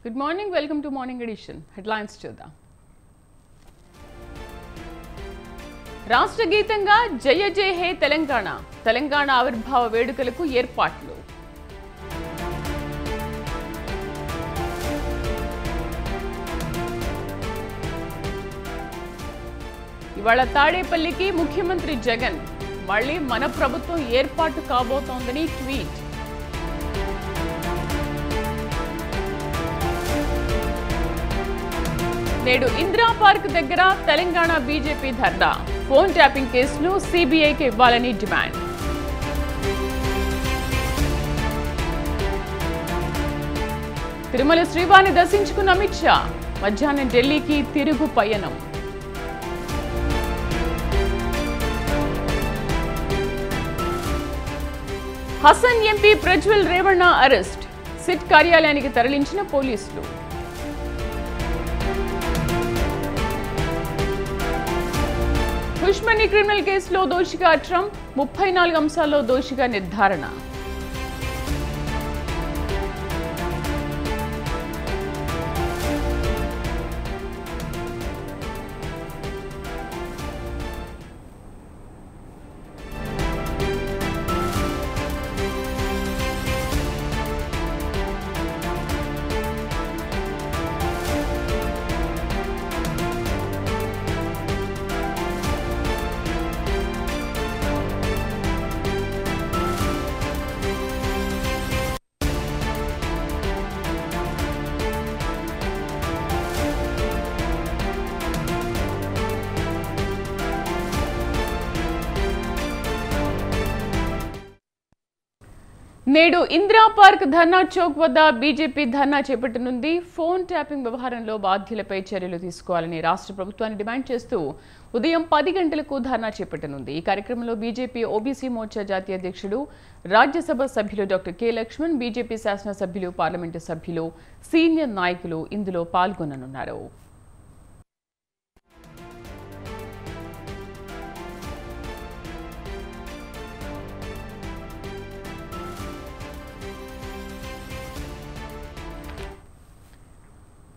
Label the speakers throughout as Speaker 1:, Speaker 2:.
Speaker 1: Good morning. Welcome to Morning Edition. Headlines చూద్దాం. రాష్ట్ర గీతంగా జయ జయ హే తెలంగాణ. తెలంగాణ ఆవిర్భావ వేడుకలకు ఏర్పాట్లు. ఇవాళ తాడేపల్లికి ముఖ్యమంత్రి జగన్. మళ్ళీ మన ప్రభుత్వం ఏర్పాటు కాబోతోందని ట్వీట్. నేడు ఇందిరా పార్క్ దగ్గర తెలంగాణ బీజేపీ ధర్నా. ఫోన్ ట్యాపింగ్ కేసును సిబిఐకి ఇవ్వాలని డిమాండ్. తిరుమల శ్రీవారిని దర్శించుకున్న అమిత్ షా. మధ్యాహ్నం ఢిల్లీకి తిరుగు పయనం. Hassan MP Prajwal Revanna arrest. SIT కార్యాలయానికి తరలించిన పోలీసులు. హుష్మనీ క్రిమినల్ కేసులో దోషిగా ట్రంప్. 34 అంశాల్లో దోషిగా నిర్ధారణ. నేడు ఇందిరా పార్క్ ధర్నా చౌక్ వద్ద బీజేపీ ధర్నా చేపట్టనుంది. ఫోన్ ట్యాపింగ్ వ్యవహారంలో బాధ్యులపై చర్యలు తీసుకోవాలని రాష్ట్ర ప్రభుత్వాన్ని డిమాండ్ చేస్తూ ఉదయం 10 గంటలకు ధర్నా చేపట్టనుంది. ఈ కార్యక్రమంలో బీజేపీ ఓబీసీ మోర్చా జాతీయ అధ్యక్షుడు, రాజ్యసభ సభ్యులు డాక్టర్ కె లక్ష్మణ్, బీజేపీ శాసనసభ్యులు, పార్లమెంటు సభ్యులు, సీనియర్ నాయకులు ఇందులో పాల్గొననున్నారు.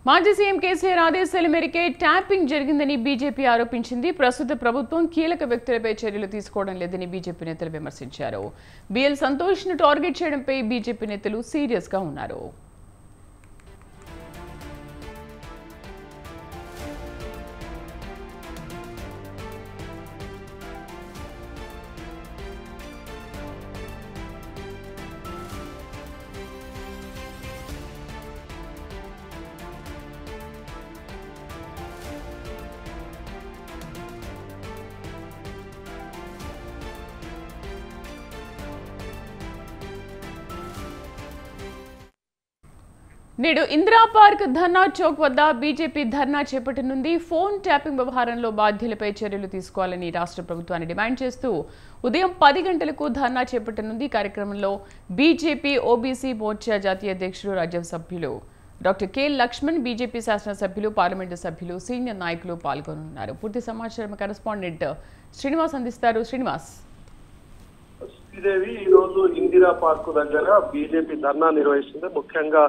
Speaker 1: మాజీ సీఎం కేసీఆర్ ఆదేశాల మేరకే ట్యాపింగ్ జరిగిందని బీజేపీ ఆరోపించింది. ప్రస్తుత ప్రభుత్వం కీలక వ్యక్తులపై చర్యలు తీసుకోవడం లేదని బీజేపీ నేతలు విమర్శించారు. బిఎల్ సంతోష్ను టార్గెట్ చేయడంపై బీజేపీ నేతలు సీరియస్గా ఉన్నారు. నేడు ఇందిరా పార్క్ ధర్నా చౌక్ వద్ద బీజేపీ ధర్నా చేపట్టనుంది. ఫోన్ ట్యాపింగ్ వ్యవహారంలో బాధ్యులపై చర్యలు తీసుకోవాలని రాష్ట్ర ప్రభుత్వాన్ని డిమాండ్ చేస్తూ ఉదయం 10 గంటలకు ధర్నా చేపట్టనుంది. కార్యక్రమంలో బీజేపీ ఓబీసీ మోర్చా జాతీయ అధ్యక్షుడు, రాజ్యసభ సభ్యులు డాక్టర్ కె లక్ష్మణ్, బీజేపీ శాసనసభ్యులు, పార్లమెంటు సభ్యులు, సీనియర్ నాయకులు పాల్గొనున్నారు. పూర్తి సమాచారం కరెస్పాండెంట్ శ్రీనివాస్ అందిస్తారు. శ్రీనివాస్.
Speaker 2: శ్రీదేవి ఈ రోజు ఇందిరా పార్క్ దగ్గర బీజేపీ ధర్నా నిర్వహిస్తుంది. ముఖ్యంగా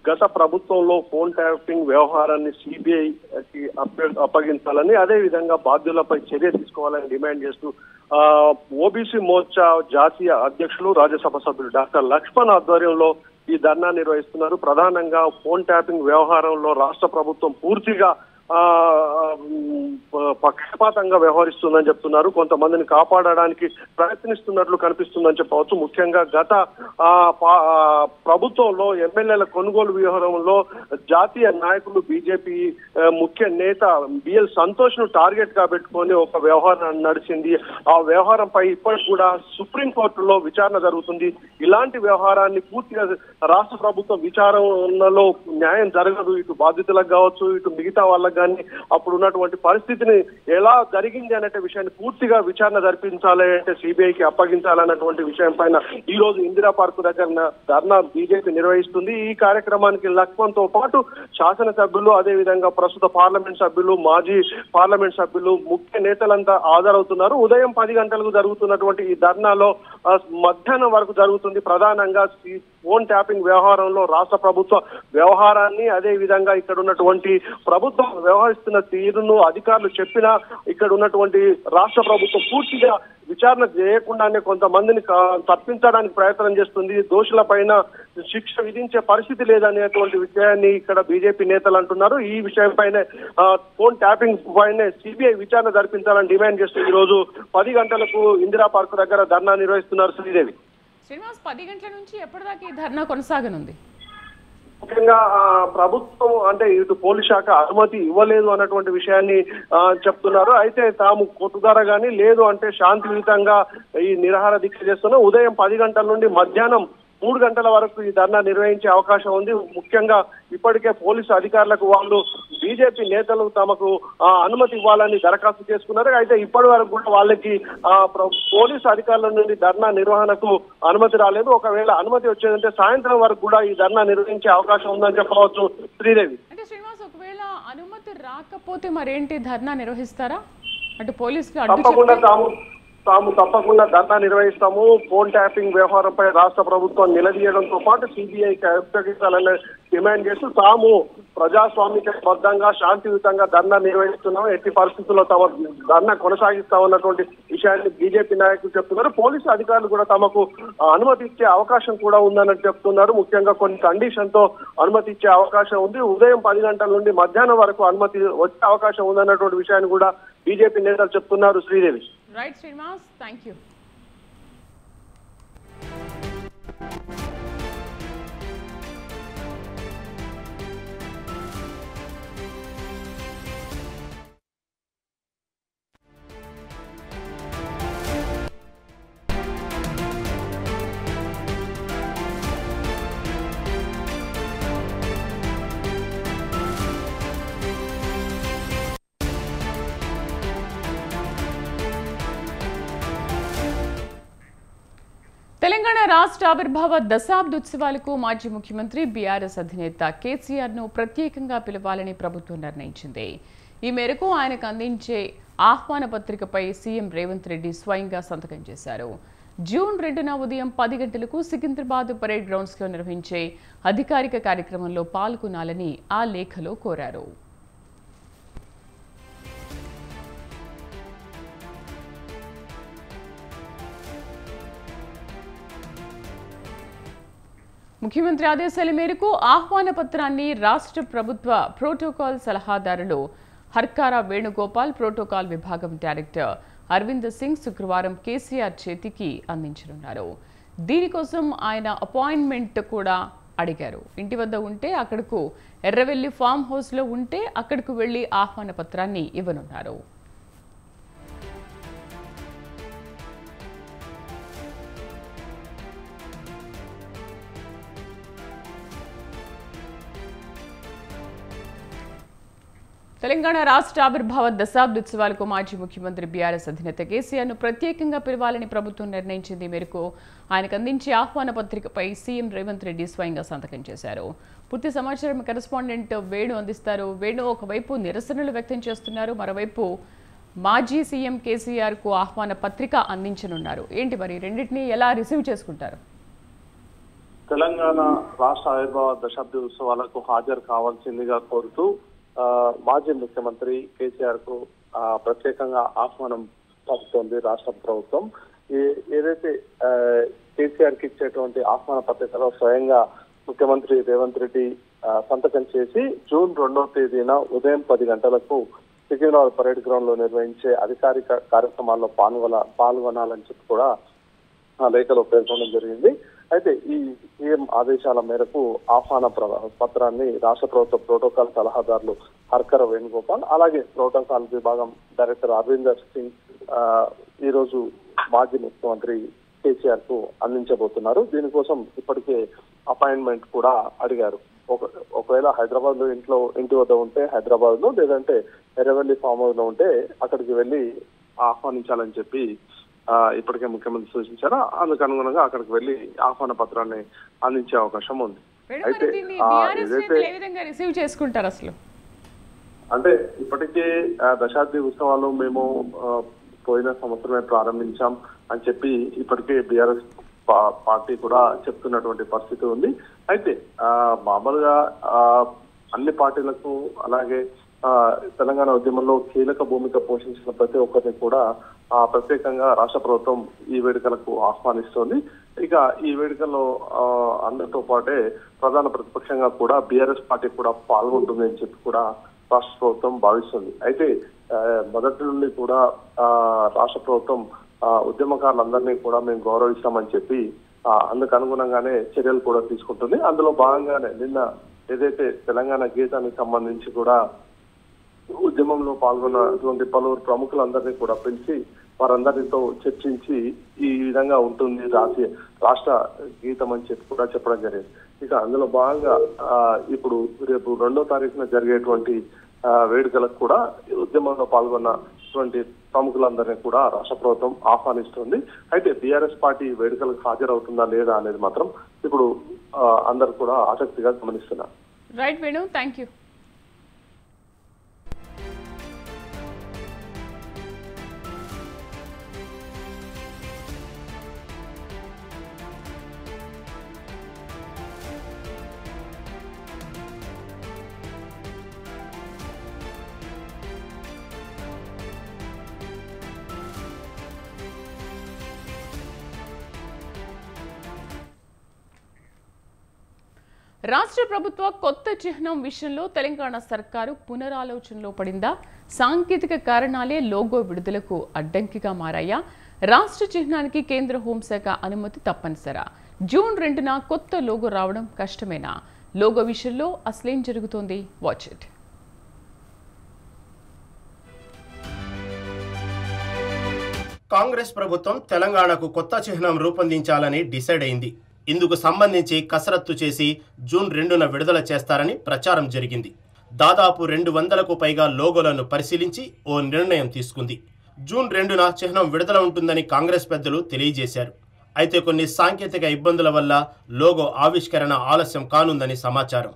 Speaker 2: గత ప్రభుత్వంలో ఫోన్ ట్యాపింగ్ వ్యవహారాన్ని సిబిఐకి అప్పగించాలని, అదే విధంగా బాధ్యులపై చర్య తీసుకోవాలని డిమాండ్ చేస్తూ ఓబీసీ మోర్చా జాతీయ అధ్యక్షులు, రాజ్యసభ సభ్యులు డాక్టర్ లక్ష్మణ్ ఆధ్వర్యంలో ఈ ధర్నా నిర్వహిస్తున్నారు. ప్రధానంగా ఫోన్ ట్యాపింగ్ వ్యవహారంలో రాష్ట్ర ప్రభుత్వం పూర్తిగా పక్షపాతంగా వ్యవహరిస్తుందని చెప్తున్నారు. కొంతమందిని కాపాడడానికి ప్రయత్నిస్తున్నట్లు కనిపిస్తుందని చెప్పవచ్చు. ముఖ్యంగా గత ప్రభుత్వంలో ఎమ్మెల్యేల కొనుగోలు వ్యవహారంలో జాతీయ నాయకులు, బీజేపీ ముఖ్య నేత బిఎల్ సంతోష్ ను టార్గెట్ గా పెట్టుకొని ఒక వ్యవహారం నడిచింది. ఆ వ్యవహారంపై ఇప్పటికి కూడా సుప్రీంకోర్టులో విచారణ జరుగుతుంది. ఇలాంటి వ్యవహారాన్ని పూర్తిగా రాష్ట్ర ప్రభుత్వం విచారణలో న్యాయం జరగదు. ఇటు బాధితులకు కావచ్చు, ఇటు మిగతా వాళ్ళకి కానీ అప్పుడు ఉన్నటువంటి పరిస్థితిని ఎలా ఎలా జరిగింది అనే విషయాన్ని పూర్తిగా విచారణ జరిపించాలి అంటే సిబిఐకి అప్పగించాలన్నటువంటి విషయం పైన ఈ రోజు ఇందిరా పార్క్ దగ్గర ధర్నా బీజేపీ నిర్వహిస్తుంది. ఈ కార్యక్రమానికి లక్ష్మంతో పాటు శాసనసభ్యులు, అదే విధంగా ప్రస్తుత పార్లమెంట్ సభ్యులు, మాజీ పార్లమెంట్ సభ్యులు, ముఖ్య నేతలంతా హాజరవుతున్నారు. ఉదయం 10 గంటలకు జరుగుతున్నటువంటి ఈ ధర్నాలో మధ్యాహ్నం వరకు జరుగుతుంది. ప్రధానంగా ఫోన్ ట్యాపింగ్ వ్యవహారంలో రాష్ట్ర ప్రభుత్వ వ్యవహారాన్ని, అదే విధంగా ఇక్కడ ఉన్నటువంటి ప్రభుత్వం వ్యవహరిస్తున్న తీరును అధికారులు చెప్పినా ఇక్కడ ఉన్నటువంటి రాష్ట్ర ప్రభుత్వం పూర్తిగా విచారణ చేయకుండానే కొంతమందిని తప్పించడానికి ప్రయత్నం చేస్తుంది. దోషుల పైన శిక్ష విధించే పరిస్థితి లేదనేటువంటి విషయాన్ని ఇక్కడ బీజేపీ నేతలు అంటున్నారు. ఈ విషయం పైన ఫోన్ ట్యాపింగ్ పైన సిబిఐ విచారణ జరిపించాలని డిమాండ్ చేస్తూ ఈ రోజు 10 గంటలకు ఇందిరా పార్క్ దగ్గర ధర్నా నిర్వహిస్తున్నారు. శ్రీదేవి,
Speaker 1: శ్రీనివాస్, 10 గంటల నుంచి ఎప్పటిదాకా ఈ ధర్నా కొనసాగనుంది?
Speaker 2: ముఖ్యంగా ప్రభుత్వం అంటే ఇటు పోలీస్ శాఖ అనుమతి ఇవ్వలేదు అన్నటువంటి విషయాన్ని చెప్తున్నారు. అయితే తాము కోర్టు ద్వారా కానీ లేదు అంటే శాంతియుతంగా ఈ నిరాహార దీక్ష చేస్తున్నాం. ఉదయం 10 గంటల నుండి మధ్యాహ్నం 3 గంటల వరకు ఈ ధర్నా నిర్వహించే అవకాశం ఉంది. ముఖ్యంగా ఇప్పటికే పోలీసు అధికారులకు వాళ్ళు బీజేపీ నేతలు తమకు అనుమతి ఇవ్వాలని దరఖాస్తు చేసుకున్నారు. అయితే ఇప్పటి వరకు కూడా వాళ్ళకి పోలీసు అధికారుల నుండి ధర్నా నిర్వహణకు అనుమతి రాలేదు. ఒకవేళ అనుమతి వచ్చేదంటే సాయంత్రం వరకు కూడా ఈ ధర్నా నిర్వహించే అవకాశం ఉందని చెప్పవచ్చు. శ్రీదేవి,
Speaker 1: అంటే శ్రీనివాస్, ఒకవేళ అనుమతి రాకపోతే మరేంటి, ధర్నా నిర్వహిస్తారా? అంటే పోలీసులు
Speaker 2: తాము తప్పకుండా ధర్నా నిర్వహిస్తాము. ఫోన్ ట్యాపింగ్ వ్యవహారంపై రాష్ట్ర ప్రభుత్వం నిలదీయడంతో పాటు సిబిఐకి అప్పగించాలని డిమాండ్ చేస్తూ తాము ప్రజాస్వామికబద్ధంగా శాంతియుతంగా ధర్నా నిర్వహిస్తున్నాము. ఎట్టి పరిస్థితుల్లో తమ ధర్నా కొనసాగిస్తామన్నటువంటి విషయాన్ని బీజేపీ నాయకులు చెప్తున్నారు. పోలీసు అధికారులు కూడా తమకు అనుమతి ఇచ్చే అవకాశం కూడా ఉందని చెప్తున్నారు. ముఖ్యంగా కొన్ని కండిషన్ తో అనుమతి ఇచ్చే అవకాశం ఉంది. ఉదయం 10 గంటల నుండి మధ్యాహ్నం వరకు అనుమతి వచ్చే అవకాశం ఉందన్నటువంటి విషయాన్ని కూడా బీజేపీ నేతలు చెప్తున్నారు. Sridevi.
Speaker 1: Right Srinivas, thank you. Telangana రాష్ట్ర ఆవిర్భావ దశాబ్దోత్సవాలకు మాజీ ముఖ్యమంత్రి బీఆర్ఎస్ అధినేత కేసీఆర్ ను ప్రత్యేకంగా పిలవాలని ప్రభుత్వం నిర్ణయించింది. ఈ మేరకు ఆయనకు అందించే ఆహ్వాన పత్రికపై సీఎం రేవంత్ రెడ్డి స్వయంగా సంతకం చేశారు. జూన్ 2న ఉదయం 10 గంటలకు సికింద్రాబాద్ పరేడ్ గ్రౌండ్స్ లో నిర్వహించే అధికారిక కార్యక్రమంలో పాల్గొనాలని ఆ లేఖలో కోరారు. ముఖ్యమంత్రి ఆదేశాల మేరకు ఆహ్వాన పత్రాన్ని రాష్ట్ర ప్రభుత్వ ప్రోటోకాల్ సలహాదారులు హర్కారా వేణుగోపాల్, ప్రోటోకాల్ విభాగం డైరెక్టర్ అరవింద్ సింగ్ శుక్రవారం కేసీఆర్ చేతికి అందించనున్నారు. దీనికోసం ఆయన అపాయింట్మెంట్ కూడా అడిగారు. ఇంటి వద్ద ఉంటే అక్కడకు, ఎర్రవెల్లి ఫామ్ హౌస్లో ఉంటే అక్కడకు వెళ్లి ఆహ్వాన పత్రాన్ని ఇవ్వనున్నారు. తెలంగాణ రాష్ట్ర ఆవిర్భావ దశాబ్దోత్సవాలకు మాజీ ముఖ్యమంత్రి బీఆర్ఎస్ అధినేత కేసీఆర్ ను ప్రత్యేకంగా పిలవాలని ప్రభుత్వం నిర్ణయించింది. మేరకు ఆయనకు అందించే ఆహ్వాన పత్రికపై సీఎం రేవంత్ రెడ్డి స్వయంగా సంతకం చేశారు. పూర్తి సమాచారం కరెస్పాండెంట్ వేణు అందిస్తారు. వేణు, ఒకవైపు నిరసనలు వ్యక్తం చేస్తున్నారు, మరోవైపు మాజీ సీఎం కేసీఆర్ కు ఆహ్వాన పత్రిక అందించనున్నారు. ఏంటి మరి, రెండింటినీ ఎలా రిసీవ్ చేసుకుంటారు?
Speaker 3: తెలంగాణ రాష్ట్ర ఆవిర్భావ దశాబ్దోత్సవాలకు హాజరు కావాల్సిందిగా కోరుతూ మాజీ ముఖ్యమంత్రి కేసీఆర్ కు ప్రత్యేకంగా ఆహ్వానం పంపుతోంది రాష్ట్ర ప్రభుత్వం. ఏదైతే కేసీఆర్ కి ఇచ్చేటువంటి ఆహ్వాన పత్రికలో స్వయంగా ముఖ్యమంత్రి రేవంత్ రెడ్డి సంతకం చేసి జూన్ 2వ తేదీన ఉదయం 10 గంటలకు సికింద్రాబాద్ పరేడ్ గ్రౌండ్ లో నిర్వహించే అధికారిక కార్యక్రమాల్లో పాల్గొనాలని చెప్పి కూడా లేఖలో పేర్కొనడం జరిగింది. అయితే ఈ సీఎం ఆదేశాల మేరకు ఆహ్వాన పత్రాన్ని రాష్ట్ర ప్రభుత్వ ప్రోటోకాల్ సలహాదారులు హర్కర వేణుగోపాల్, అలాగే ప్రోటోకాల్ విభాగం డైరెక్టర్ అరవిందర్ సింగ్ ఈ రోజు మాజీ ముఖ్యమంత్రి కేసీఆర్ కు అందించబోతున్నారు. దీనికోసం ఇప్పటికే అపాయింట్మెంట్ కూడా అడిగారు. ఒకవేళ హైదరాబాద్ లో ఇంటి వద్ద ఉంటే హైదరాబాద్ లో, లేదంటే ఎర్రవెల్లి ఫామ్ హౌస్ లో ఉంటే అక్కడికి వెళ్ళి ఆహ్వానించాలని చెప్పి ఇప్పటికే ముఖ్యమంత్రి సూచించారు. అందుకు అనుగుణంగా అక్కడికి వెళ్ళి ఆహ్వాన పత్రాన్ని అందించే అవకాశం ఉంది. అయితే
Speaker 1: రిసీవ్ చేసుకుంటారు అసలు
Speaker 3: అంటే ఇప్పటికే దశాబ్ది ఉత్సవాలు మేము పోయిన సంవత్సరమే ప్రారంభించాం అని చెప్పి ఇప్పటికే బీఆర్ఎస్ పార్టీ కూడా చెప్తున్నటువంటి పరిస్థితి ఉంది. అయితే మామూలుగా అన్ని పార్టీలకు అలాగే తెలంగాణ ఉద్యమంలో కీలక భూమిక పోషించిన ప్రతి ఒక్కరిని కూడా ప్రత్యేకంగా రాష్ట్ర ప్రభుత్వం ఈ వేడుకలకు ఆహ్వానిస్తోంది. ఇక ఈ వేడుకల్లో అందరితో పాటే ప్రధాన ప్రతిపక్షంగా కూడా బీఆర్ఎస్ పార్టీ కూడా పాల్గొంటుంది అని చెప్పి కూడా రాష్ట్ర ప్రభుత్వం భావిస్తుంది. అయితే మొదటి నుండి కూడా రాష్ట్ర ప్రభుత్వం ఉద్యమకారులందరినీ కూడా మేము గౌరవిస్తామని చెప్పి అందుకు అనుగుణంగానే చర్యలు కూడా తీసుకుంటుంది. అందులో భాగంగానే నిన్న ఏదైతే తెలంగాణ గీతానికి సంబంధించి కూడా ఉద్యమంలో పాల్గొన్నటువంటి పలువురు ప్రముఖులందరినీ కూడా పిలిచి వారందరితో చర్చించి ఈ విధంగా ఉంటుంది రాష్ట్ర గీతం అని చెప్పి కూడా చెప్పడం జరిగింది. ఇక అందులో భాగంగా ఇప్పుడు రేపు 2వ తారీఖున జరిగేటువంటి వేడుకలకు కూడా ఉద్యమంలో పాల్గొన్నటువంటి ప్రముఖులందరినీ కూడా రాష్ట్ర ప్రభుత్వం ఆహ్వానిస్తుంది. అయితే బీఆర్ఎస్ పార్టీ వేడుకలకు హాజరవుతుందా లేదా అనేది మాత్రం ఇప్పుడు అందరు కూడా ఆసక్తిగా గమనిస్తున్నారు.
Speaker 1: Right Venu, thank you. రాష్ట్ర ప్రభుత్వ కొత్త చిహ్నం విషయంలో తెలంగాణ సర్కారు పునరాలోచనలో పడిందా? సాంకేతిక కారణాలే లోగో విడుదలకు అడ్డంకిగా మారాయా? రాష్ట్ర చిహ్నానికి కేంద్ర హోంశాఖ అనుమతి తప్పనిసరా? జూన్ 2న కొత్త లోగో రావడం కష్టమేనా? లోగో విషయంలో అసలేం జరుగుతోంది? Watch it.
Speaker 4: కాంగ్రెస్ ప్రభుత్వం తెలంగాణకు కొత్త చిహ్నం రూపొందించాలని డిసైడ్ అయింది. ఇందుకు సంబంధించి కసరత్తు చేసి జూన్ 2న విడుదల చేస్తారని ప్రచారం జరిగింది. దాదాపు 200కు పైగా లోగోలను పరిశీలించి ఓ నిర్ణయం తీసుకుంది. జూన్ 2న చిహ్నం విడుదల ఉంటుందని కాంగ్రెస్ పెద్దలు తెలియజేశారు. అయితే కొన్ని సాంకేతిక ఇబ్బందుల వల్ల లోగో ఆవిష్కరణ ఆలస్యం కానుందని సమాచారం.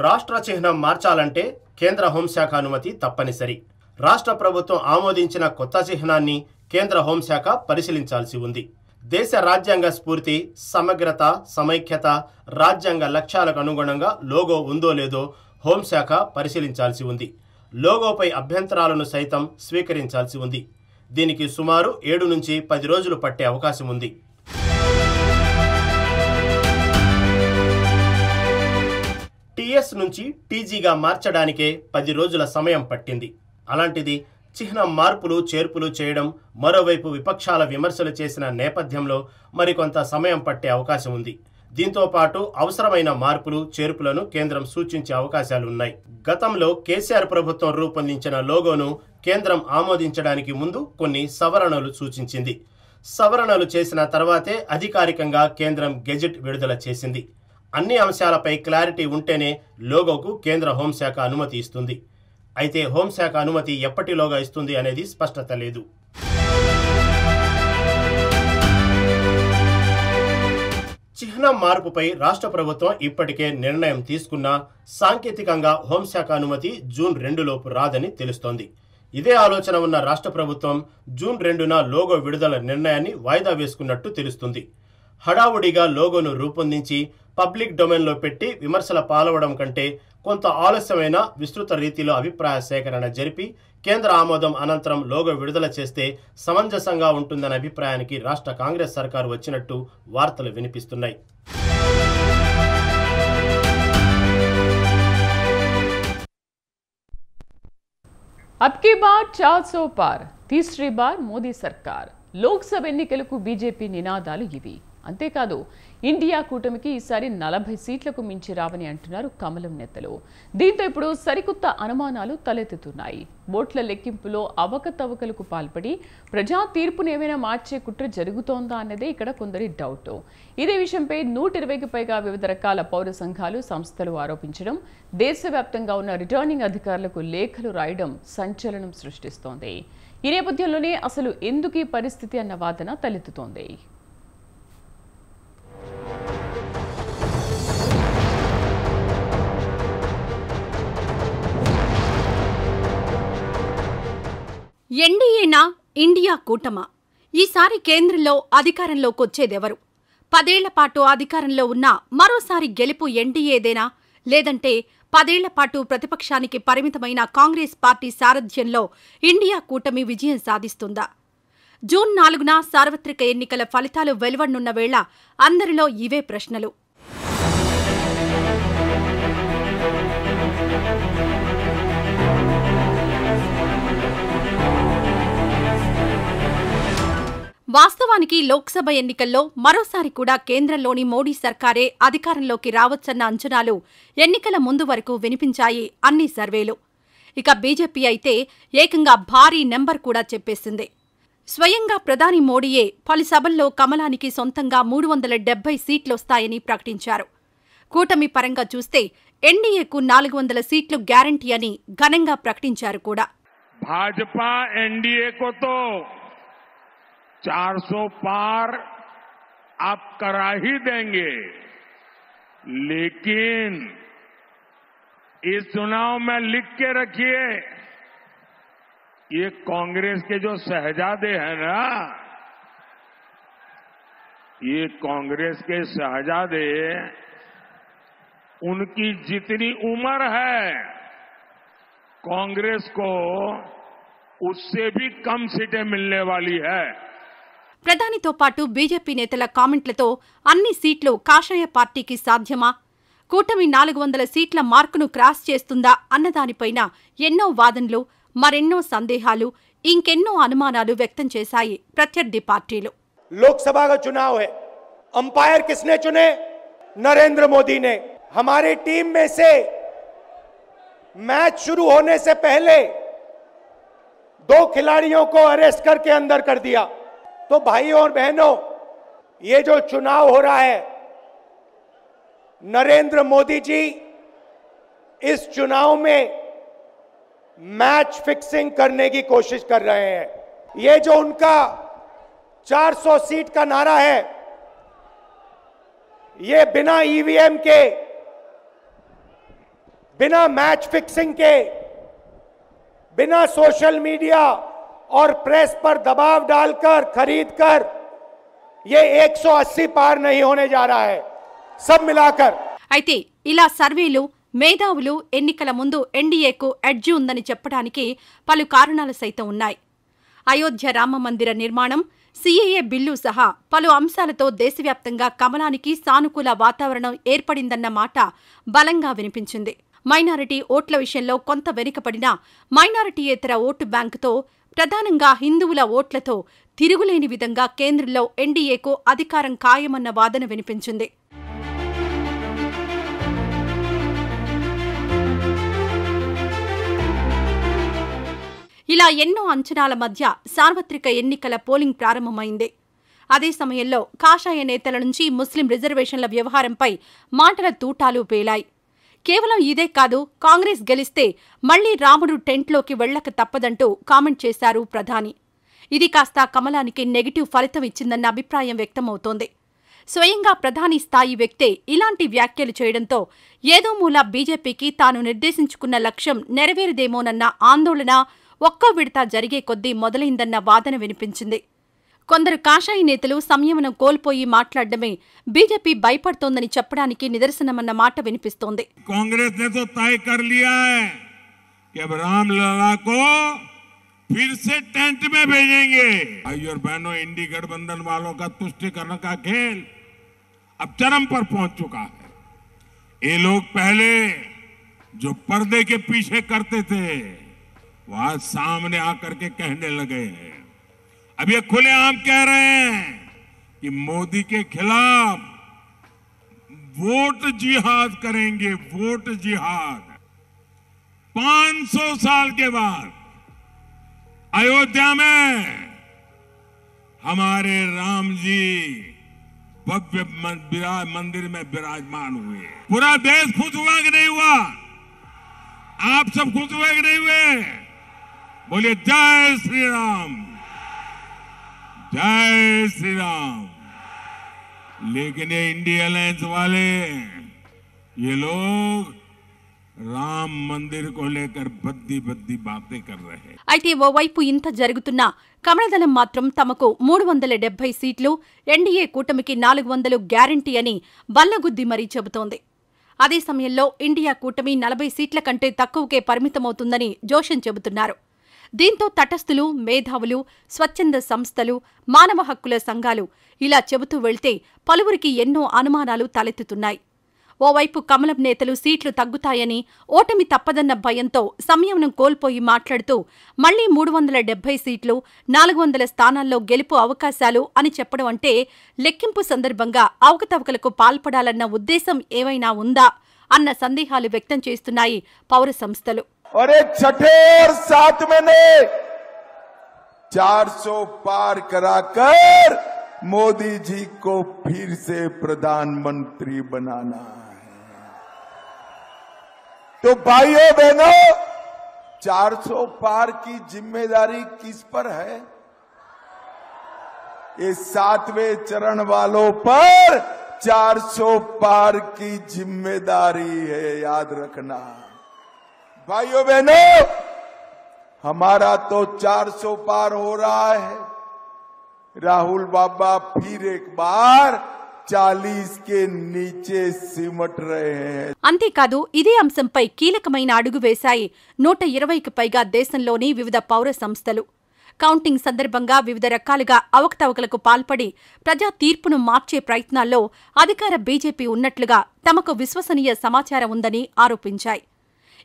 Speaker 4: రాష్ట్ర చిహ్నం మార్చాలంటే కేంద్ర హోంశాఖ అనుమతి తప్పనిసరి. రాష్ట్ర ప్రభుత్వం ఆమోదించిన కొత్త చిహ్నాన్ని కేంద్ర హోంశాఖ పరిశీలించాల్సి ఉంది. దేశ రాజ్యాంగ స్ఫూర్తి, సమగ్రత, సమైక్యత, రాజ్యాంగ లక్ష్యాలకు అనుగుణంగా లోగో ఉందో లేదో హోంశాఖ పరిశీలించాల్సి ఉంది. లోగోపై అభ్యంతరాలను సైతం స్వీకరించాల్సి ఉంది. దీనికి సుమారు 7 నుంచి 10 రోజులు పట్టే అవకాశం ఉంది. టీఎస్ నుంచి టీజీగా మార్చడానికే 10 రోజుల సమయం పట్టింది. అలాంటిది చిహ్నం మార్పులు చేర్పులు చేయడం, మరోవైపు విపక్షాల విమర్శలు చేసిన నేపథ్యంలో మరికొంత సమయం పట్టే అవకాశం ఉంది. దీంతో పాటు అవసరమైన మార్పులు చేర్పులను కేంద్రం సూచించే అవకాశాలున్నాయి. గతంలో కేసీఆర్ ప్రభుత్వం రూపొందించిన లోగోను కేంద్రం ఆమోదించడానికి ముందు కొన్ని సవరణలు సూచించింది. సవరణలు చేసిన తర్వాతే అధికారికంగా కేంద్రం గెజెట్ విడుదల చేసింది. అన్ని అంశాలపై క్లారిటీ ఉంటేనే లోగోకు కేంద్ర హోంశాఖ అనుమతి ఇస్తుంది. అయితే హోంశాఖ అనుమతి ఎప్పటిలోగా ఇస్తుంది అనేది స్పష్టత లేదు. చిహ్నం మార్పుపై రాష్ట్ర ప్రభుత్వం ఇప్పటికే నిర్ణయం తీసుకున్నా సాంకేతికంగా హోంశాఖ అనుమతి జూన్ 2లోపు రాదని తెలుస్తోంది. ఇదే ఆలోచన ఉన్న రాష్ట్ర ప్రభుత్వం జూన్ 2న లోగో విడుదల నిర్ణయాన్ని వాయిదా వేసుకున్నట్టు తెలుస్తుంది. హడావుడిగా లోగోను రూపొందించి పబ్లిక్ డొమైన్లో పెట్టి విమర్శల పాలవడం కంటే కొంత ఆలస్యమైన విస్తృత రీతిలో అభిప్రాయ సేకరణ జరిపి కేంద్ర ఆమోదం అనంతరం లోగో విడుదల చేస్తే సమంజసంగా ఉంటుందనే అభిప్రాయానికి రాష్ట్ర కాంగ్రెస్ సర్కారు వచ్చినట్టు వార్తలు వినిపిస్తున్నాయి.
Speaker 1: अब की बार 400 पार, तीसरी बार మోదీ సర్కార్. లోక్సభ ఎన్నికలకు బీజేపీ నినాదాలు ఇవి. అంతేకాదు ఇండియా కూటమికి ఈసారి 40 సీట్లకు మించి రావని అంటున్నారు కమలం నేతలు. దీంతో ఇప్పుడు సరికొత్త అనుమానాలు తలెత్తుతున్నాయి. ఓట్ల లెక్కింపులో అవకతవకలకు పాల్పడి ప్రజా తీర్పును ఏమైనా మార్చే కుట్ర జరుగుతోందా అన్నదే ఇక్కడ కొందరి డౌట్. ఇదే విషయంపై 120కి పైగా వివిధ రకాల పౌర సంఘాలు, సంస్థలు ఆరోపించడం, దేశవ్యాప్తంగా ఉన్న రిటర్నింగ్ అధికారులకు లేఖలు రాయడం సంచలనం సృష్టిస్తోంది. ఈ నేపథ్యంలోనే అసలు ఎందుకు ఈ పరిస్థితి అన్న వాదన తలెత్తుతోంది.
Speaker 5: ఎన్డీఏనా, ఇండియా కూటమా? ఈసారి కేంద్రంలో అధికారంలోకి వచ్చేదెవరు? 10 ఏళ్ల పాటు అధికారంలో ఉన్న మరోసారి గెలుపు ఎన్డీఏదేనా, లేదంటే 10 ఏళ్ల పాటు ప్రతిపక్షానికి పరిమితమైన కాంగ్రెస్ పార్టీ సారథ్యంలో ఇండియా కూటమి విజయం సాధిస్తుందా? జూన్ 4న సార్వత్రిక ఎన్నికల ఫలితాలు వెలువడనున్న వేళ అందరిలో ఇవే ప్రశ్నలు. వాస్తవానికి లోక్సభ ఎన్నికల్లో మరోసారి కూడా కేంద్రంలోని మోడీ సర్కారే అధికారంలోకి రావచ్చన్న అంచనాలు ఎన్నికల ముందు వరకు వినిపించాయి అన్ని సర్వేలు. ఇక బీజేపీ అయితే ఏకంగా భారీ నెంబర్ కూడా చెప్పేసింది. స్వయంగా ప్రధాని మోడీయే పలు సభల్లో కమలానికి సొంతంగా 370 సీట్లొస్తాయని ప్రకటించారు. కూటమి పరంగా చూస్తే ఎన్డీఏకు 400 సీట్లు గ్యారంటీ అని ఘనంగా ప్రకటించారు కూడా.
Speaker 6: भाजपा एनडीए को तो 400 पार आप करा ही देंगे, लेकिन इस चुनाव में लिख के रखिए, ये कांग्रेस के जो शहजादे हैं ना, ये कांग्रेस के शहजादे, उनकी जितनी उम्र है कांग्रेस को उससे भी कम सीटें मिलने वाली है.
Speaker 5: ప్రధానితో పాటు బీజేపీ నేతల కామెంట్లతో అన్ని సీట్లు కాషాయ పార్టీకి సాధ్యమా? కూటమి 400 సీట్ల మార్కును క్రాస్ చేస్తుందా అన్నదానిపైన ఎన్నో వాదనలు, మరెన్నో సందేహాలు, ఇంకెన్నో అనుమానాలు వ్యక్తం చేశాయి ప్రత్యర్థి పార్టీలు.
Speaker 7: लोकसभा का चुनाव है, अंपायर किसने चुने? नरेंद्र मोदी ने. हमारी टीम में से मैच शुरू होने से पहले 2 खिलाड़ियों को अरेस्ट करके अंदर कर दिया. तो भाइयों और बहनों, ये जो चुनाव हो रहा है, नरेंद्र मोदी जी इस चुनाव में मैच फिक्सिंग करने की कोशिश कर रहे हैं. ये जो उनका 400 सीट का नारा है, ये बिना ईवीएम के, बिना मैच फिक्सिंग के, बिना सोशल मीडिया और प्रेस पर दबाव डालकर खरीदकर ये 180 पार नहीं होने जा रहा है, सब मिलाकर.
Speaker 5: అయితే ఇలా సర్వేలు, మేధావులు ఎన్నికల ముందు ఎన్డీఏకు ఎడ్జ్ ఉందని చెప్పడానికి పలు కారణాలు సైతం ఉన్నాయి. అయోధ్య రామ మందిర నిర్మాణం, సీఏఏ బిల్లు సహా పలు అంశాలతో దేశవ్యాప్తంగా కమలానికి సానుకూల వాతావరణం ఏర్పడిందన్న మాట బలంగా వినిపించింది. మైనారిటీ ఓట్ల విషయంలో కొంత వెనుకపడినా మైనారిటీయేతర ఓటు బ్యాంకుతో, ప్రధానంగా హిందువుల ఓట్లతో తిరుగులేని విధంగా కేంద్రంలో ఎన్డీఏకు అధికారం ఖాయమన్న వాదన వినిపించింది. ఇలా ఎన్నో అంచనాల మధ్య సార్వత్రిక ఎన్నికల పోలింగ్ ప్రారంభమైంది. అదే సమయంలో కాషాయ నేతల నుంచి ముస్లిం రిజర్వేషన్ల వ్యవహారంపై మాటల తూటాలు పేలాయి. కేవలం ఇదే కాదు, కాంగ్రెస్ గెలిస్తే మళ్లీ రాముడు టెంట్లోకి వెళ్లక తప్పదంటూ కామెంట్ చేశారు ప్రధాని. ఇది కాస్త కమలానికి నెగిటివ్ ఫలితం ఇచ్చిందన్న అభిప్రాయం వ్యక్తమవుతోంది. స్వయంగా ప్రధాని స్థాయి వ్యక్తే ఇలాంటి వ్యాఖ్యలు చేయడంతో ఏదో మూల బీజేపీకి తాను నిర్దేశించుకున్న లక్ష్యం నెరవేరదేమోనన్న ఆందోళన ఒక్కో విడత జరిగే కొద్దీ మొదలైందన్న వాదన వినిపించింది. కొందరు కాషాయ నేతలు సంయమనం కోల్పోయి మాట్లాడడమే బీజేపీ భయపడుతోందని చెప్పడానికి నిదర్శనమన్న మాట వినిపిస్తోంది.
Speaker 6: कांग्रेस ने तो तय कर लिया है कि अब रामलला को फिर से टेंट में भेजेंगे. भाई और बहनों, इंडी गठबंधन वालों का तुष्टीकरण का खेल अब चरम पर पहुंच चुका है. ये लोग पहले जो पर्दे के पीछे करते थे, वो आज सामने आकर के कहने लगे हैं. अब ये खुलेआम कह रहे हैं कि मोदी के खिलाफ वोट जिहाद करेंगे, वोट जिहाद। 500 साल के बाद अयोध्या में हमारे राम जी भव्य मंदिर में विराजमान हुए। पूरा देश खुश हुआ कि नहीं हुआ? आप सब खुश हुए कि नहीं हुए? बोलिए जय श्री राम, जय श्री राम। लेकिन ये इंडिया अलायंस वाले, ये लोग రామ్ మందిర్ को लेकर బద్ది బద్ది బాతే కర్ రహే।
Speaker 5: అయితే ఓవైపు ఇంత జరుగుతున్నా కమలదళం మాత్రం తమకు 370 సీట్లు, ఎన్డీఏ కూటమికి 400 గ్యారంటీ అని బల్లగుద్ది మరీ చెబుతోంది. అదే సమయంలో ఇండియా కూటమి 40 సీట్ల కంటే తక్కువకే పరిమితమవుతుందని జోషన్ చెబుతున్నారు. దీంతో తటస్థులు, మేధావులు, స్వచ్ఛంద సంస్థలు, మానవ హక్కుల సంఘాలు ఇలా చెబుతూ వెళ్తే పలువురికి ఎన్నో అనుమానాలు తలెత్తుతున్నాయి. ఓవైపు కమలం నేతలు సీట్లు తగ్గుతాయని, ఓటమి తప్పదన్న భయంతో సంయమనం కోల్పోయి మాట్లాడుతూ మళ్లీ 370 సీట్లు, 400 స్థానాల్లో గెలుపు అవకాశాలు అని చెప్పడం అంటే లెక్కింపు సందర్భంగా అవకతవకలకు పాల్పడాలన్న ఉద్దేశం ఏమైనా ఉందా అన్న సందేహాలు వ్యక్తం చేస్తున్నాయి పౌర సంస్థలు.
Speaker 8: और एक छठे और सातवें ने 400 पार कराकर मोदी जी को फिर से प्रधानमंत्री बनाना है। तो भाइयों बहनों, 400 पार की जिम्मेदारी किस पर है? ये 7वें चरण वालों पर 400 पार की जिम्मेदारी है, याद रखना। भाइयों बहनों, हमारा तो 400 पार हो रहा है। राहुल बाबा फिर एक बार 40 के नीचे सिमट रहे हैं.
Speaker 5: అంతేకాదు ఇదే అంశంపై కీలకమైన అడుగు వేశాయి 120కి పైగా దేశంలోని వివిధ పౌర సంస్థలు. కౌంటింగ్ సందర్భంగా వివిధ రకాలుగా అవకతవకలకు పాల్పడి ప్రజా తీర్పును మార్చే ప్రయత్నాల్లో అధికార బీజేపీ ఉన్నట్లుగా తమకు విశ్వసనీయ సమాచారం ఉందని ఆరోపించాయి.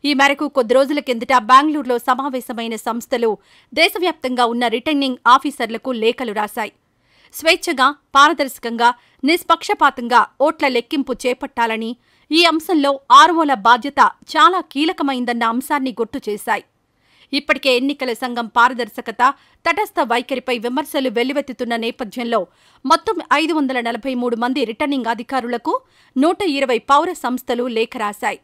Speaker 5: ఈ మేరకు కొద్ది రోజుల కిందట బెంగళూరులో సమావేశమైన సంస్థలు దేశవ్యాప్తంగా ఉన్న రిటర్నింగ్ ఆఫీసర్లకు లేఖలు రాశాయి. స్వేచ్ఛగా, పారదర్శకంగా, నిష్పక్షపాతంగా ఓట్ల లెక్కింపు చేపట్టాలని, ఈ అంశంలో ఆర్ఓల బాధ్యత చాలా కీలకమైందన్న అంశాన్ని గుర్తు చేశాయి. ఇప్పటికే ఎన్నికల సంఘం పారదర్శకత, తటస్థ వైఖరిపై విమర్శలు వెల్లువెత్తుతున్న నేపథ్యంలో మొత్తం 543 మంది రిటర్నింగ్ అధికారులకు 120 పౌర సంస్థలు లేఖ రాశాయి.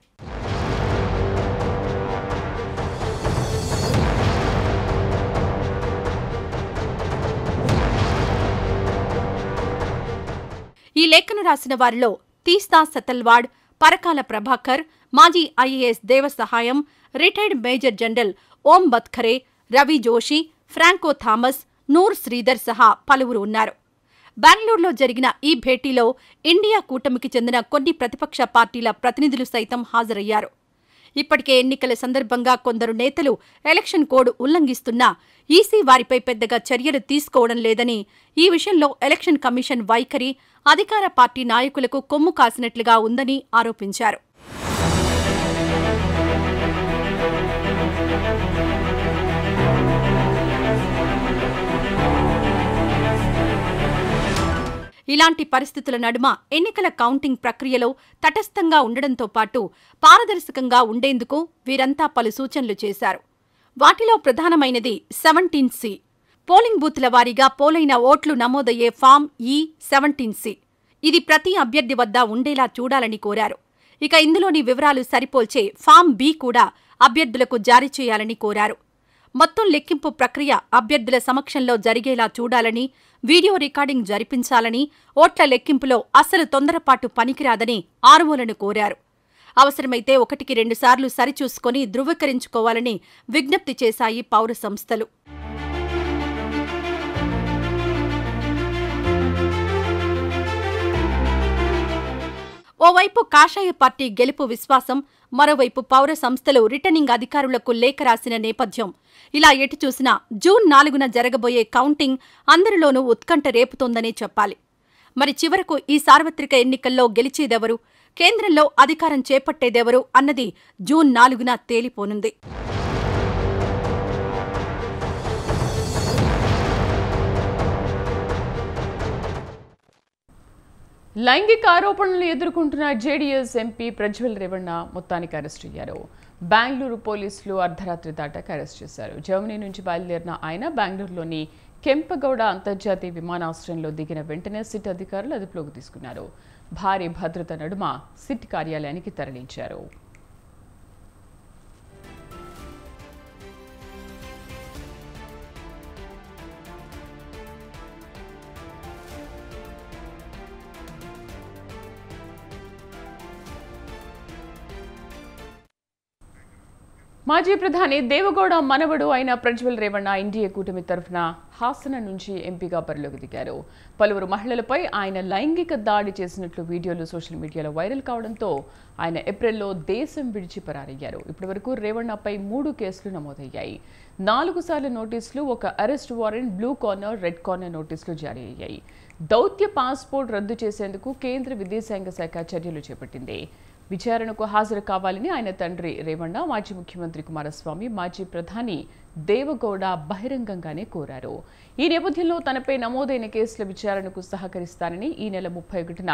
Speaker 5: ఈ లేఖను రాసిన వారిలో తీస్తా సతల్వాడ్, పరకాల ప్రభాకర్, మాజీ IAS Devasahayam, retired major general Om Bathkhare, Ravi Joshi, Franco Thomas, Noor Sridhar సహా పలువురు ఉన్నారు. బెంగళూరులో జరిగిన ఈ భేటీలో ఇండియా కూటమికి చెందిన కొన్ని ప్రతిపక్ష పార్టీల ప్రతినిధులు సైతం హాజరయ్యారు. ఇప్పటికే ఎన్నికల సందర్భంగా కొందరు నేతలు ఎలక్షన్ కోడ్ ఉల్లంఘిస్తున్నా ఈసీ వారిపై పెద్దగా చర్యలు తీసుకోవడం లేదని, ఈ విషయంలో ఎలక్షన్ కమిషన్ వైఖరి అధికార పార్టీ నాయకులకు కొమ్ము కాసినట్లుగా ఉందని ఆరోపించారు. ఇలాంటి పరిస్థితుల నడుమ ఎన్నికల కౌంటింగ్ ప్రక్రియలో తటస్థంగా ఉండడంతో పాటు పారదర్శకంగా ఉండేందుకు వీరంతా పలు సూచనలు చేశారు. వాటిలో ప్రధానమైనది 17C. పోలింగ్ బూత్ల వారీగా పోలైన ఓట్లు నమోదయ్యే ఫామ్ E17C. ఇది ప్రతి అభ్యర్థి వద్ద ఉండేలా చూడాలని కోరారు. ఇక ఇందులోని వివరాలు సరిపోల్చే ఫామ్ B కూడా అభ్యర్థులకు జారీ చేయాలని కోరారు. మొత్తం లెక్కింపు ప్రక్రియ అభ్యర్థుల సమక్షంలో జరిగేలా చూడాలని, వీడియో రికార్డింగ్ జరిపించాలని, ఓట్ల లెక్కింపులో అసలు తొందరపాటు పనికిరాదని ఆర్ఓలను కోరారు. అవసరమైతే 1కి 2 సార్లు సరిచూసుకొని ధృవీకరించుకోవాలని విజ్ఞప్తి చేశాయి పౌర సంస్థలు. ఓవైపు కాషాయ పార్టీ గెలుపు విశ్వాసం, మరోవైపు పౌర సంస్థలు రిటర్నింగ్ అధికారులకు లేఖ రాసిన నేపథ్యం ఇలా ఎటు చూసినా జూన్ 4న జరగబోయే కౌంటింగ్ అందరిలోనూ ఉత్కంఠ రేపుతోందనే చెప్పాలి. మరి చివరకు ఈ సార్వత్రిక ఎన్నికల్లో గెలిచేదెవరు, కేంద్రంలో అధికారం చేపట్టేదెవరు అన్నది జూన్ 4న తేలిపోనుంది.
Speaker 1: లైంగిక ఆరోపణలు ఎదుర్కొంటున్న జేడీఎస్ ఎంపీ ప్రజ్వల్ రేవಣ್ణ మొత్తానికి అరెస్ట్ అయ్యారు. బెంగళూరు పోలీసులు అర్ధరాత్రి దాటాక అరెస్ట్ చేశారు. జర్మనీ నుంచి బయలుదేరిన ఆయన బెంగళూరులోని కెంపగౌడ అంతర్జాతీయ విమానాశ్రయంలో దిగిన వెంటనే సిట్ అధికారులు అదుపులోకి తీసుకున్నారు. భారీ భద్రత నడుమ సిట్ కార్యాలయానికి తరలించారు. మాజీ ప్రధాని దేవగౌడ మనవడు అయిన ప్రజ్వల్ రేవಣ್ణ ఎన్డీఏ కూటమి తరఫున హాసన నుంచి ఎంపీగా బరిలోకి దిగారు. పలువురు మహిళలపై ఆయన లైంగిక దాడి చేసినట్లు వీడియోలు సోషల్ మీడియాలో వైరల్ కావడంతో ఆయన ఏప్రిల్లో దేశం విడిచి పరారయ్యారు. ఇప్పటివరకు రేవಣ್ಣపై 3 కేసులు నమోదయ్యాయి. 4 సార్లు నోటీసులు, 1 arrest warrant, blue corner, red corner నోటీసులు జారీ అయ్యాయి. దౌత్య పాస్పోర్ట్ రద్దు చేసేందుకు కేంద్ర విదేశాంగ శాఖ చర్యలు చేపట్టింది. విచారణకు హాజరు కావాలని ఆయన తండ్రి రేవಣ್ణ, మాజీ ముఖ్యమంత్రి కుమారస్వామి, మాజీ ప్రధాని దేవగౌడ బహిరంగంగానే కోరారు. ఈ నేపథ్యంలో తనపై నమోదైన కేసుల విచారణకు సహకరిస్తానని, ఈ నెల 31న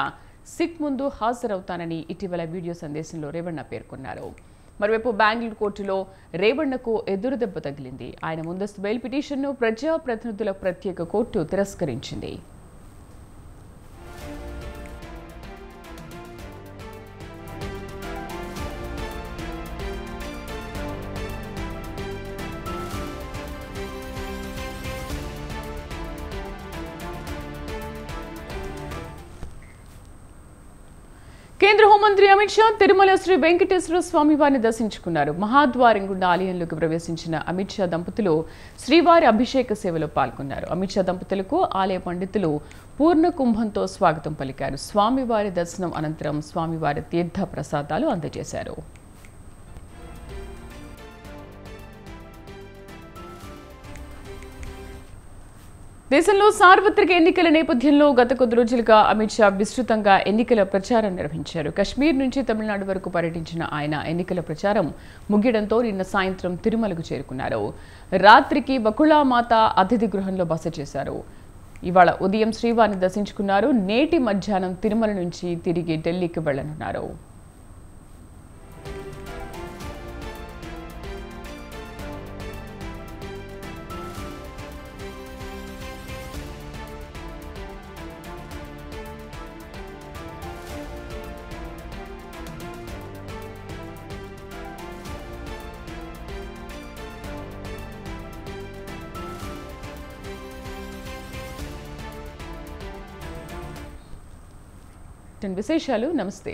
Speaker 1: సిట్ ముందు హాజరవుతానని ఇటీవల వీడియో సందేశంలో రేవಣ್ణ పేర్కొన్నారు. మరోవైపు బెంగళూరు కోర్టులో రేవಣ್ಣకు ఎదురుదెబ్బ తగిలింది. ఆయన ముందస్తు బెయిల్ పిటిషన్ను ప్రజాప్రతినిధుల ప్రత్యేక కోర్టు తిరస్కరించింది. కేంద్ర హోంమంత్రి అమిత్ షా తిరుమల శ్రీ వెంకటేశ్వర స్వామి వారిని దర్శించుకున్నారు. మహాద్వారం గుండా ఆలయంలోకి ప్రవేశించిన అమిత్ షా దంపతులు శ్రీవారి అభిషేక సేవలో పాల్గొన్నారు. అమిత్ షా దంపతులకు ఆలయ పండితులు పూర్ణ కుంభంతో స్వాగతం పలికారు. స్వామివారి దర్శనం అనంతరం స్వామివారి తీర్థ ప్రసాదాలు అందజేశారు. దేశంలో సార్వత్రిక ఎన్నికల నేపథ్యంలో గత కొద్ది రోజులుగా అమిత్ షా విస్తృతంగా ఎన్నికల ప్రచారం నిర్వహించారు. కశ్మీర్ నుంచి తమిళనాడు వరకు పర్యటించిన ఆయన ఎన్నికల ప్రచారం ముగియడంతో నిన్న సాయంత్రం తిరుమలకు చేరుకున్నారు. రాత్రికి బకుళామాత అతిథి గృహంలో బస చేశారు. ఇవాళ ఉదయం శ్రీవారిని దర్శించుకున్నారు. నేటి మధ్యాహ్నం తిరుమల నుంచి తిరిగి ఢిల్లీకి వెళ్లనున్నారు. విశేషాలు. నమస్తే.